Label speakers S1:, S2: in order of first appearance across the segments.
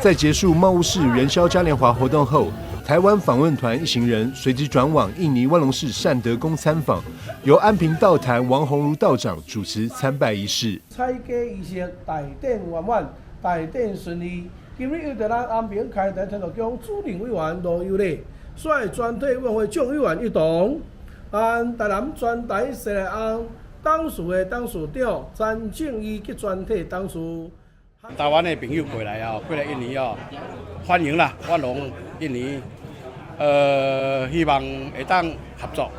S1: 在结束贸务市元宵嘉年华活动后，台湾访问团一行人随即转往印尼万隆市善德宫参访，由安平道坛王宏如道长主持参拜仪式。
S2: 采家仪式大典圆满，大典顺利。今日由咱安平开台天主宫主任委员罗友礼率全体委员会众委员一同，按台南全台西来安董事的董事长詹正义及全体董事。
S3: 台湾的朋友过来啊，过来印尼啊，欢迎啦，万隆印尼，希望会当合作。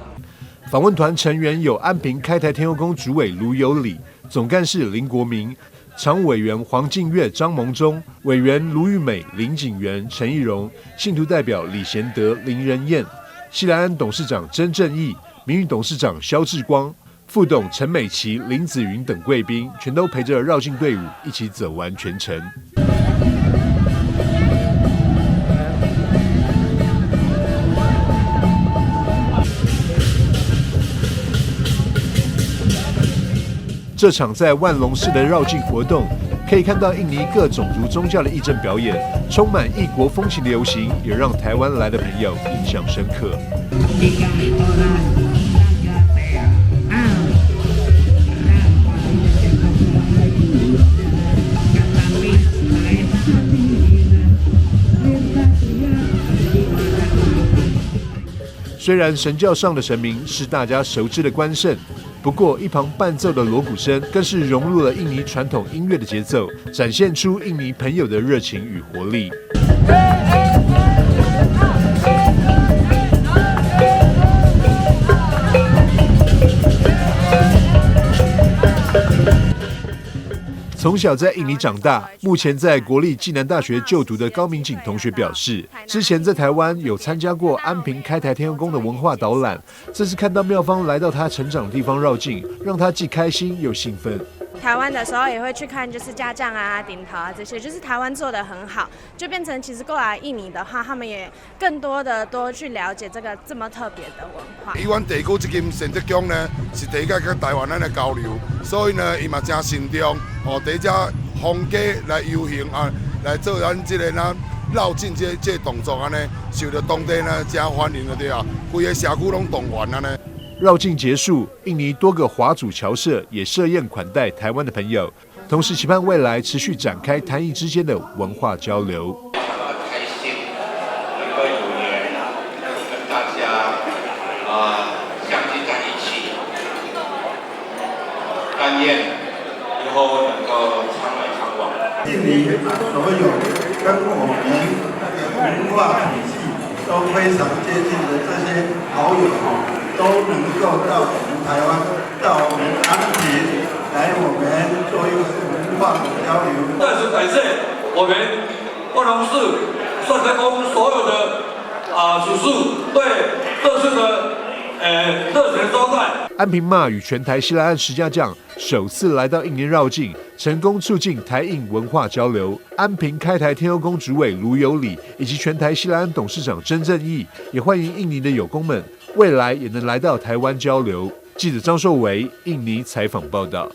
S1: 访问团成员有安平开台天后宫主委卢有礼、总干事林国明、常务委员黄敬月、张蒙忠、委员卢玉美、林景元、陈义荣、信徒代表李贤德、林仁燕、西来安董事长曾正义、民运董事长萧志光、副董陈美琪、林子云等贵宾，全都陪着绕境队伍一起走完全程。这场在万隆市的绕境活动，可以看到印尼各种族宗教的义政表演，充满异国风情的游行，也让台湾来的朋友印象深刻。虽然神教上的神明是大家熟知的关圣，不过一旁伴奏的锣鼓声更是融入了印尼传统音乐的节奏，展现出印尼朋友的热情与活力。从小在印尼长大，目前在国立暨南大学就读的高明景同学表示，之前在台湾有参加过安平开台天后宫的文化导览，这次看到庙方来到他成长的地方绕境，让他既开心又兴奋。
S4: 台湾的时候也会去看，就是家将啊、顶头啊这些，就是台湾做的很好，就变成其实过来印尼的话，他们也更多去了解这个这么特别的文化。
S5: 以阮地区这间善德宫呢，是第一个跟台湾人的交流，所以呢，伊嘛真慎重，第一只皇家来游行啊，来做咱这个绕境这动作安尼，受到当地呢真欢迎的对啊，规个社区拢动员安尼。
S1: 绕境结束，印尼多个华祖侨社也设宴款待台湾的朋友，同时期盼未来持续展开台印之间的文化交流。
S6: 开心能够有缘跟大家相聚在一起，但愿以后能够常来常往。
S7: 印尼所有跟我们文化体系都非常接近的这些好友都能够到我们台湾，到我们安平来，我们做一个文化的交流。
S8: 再次感谢我们万隆市善德宫所有的主事对这次的热情招待。
S1: 安平妈与全台西来岸十家将首次来到印尼绕境，成功促进台印文化交流。安平开台天后宫主委卢有礼以及全台西来岸董事长曾正义也欢迎印尼的友工们未来也能来到台湾交流。记者张寿维印尼采访报道。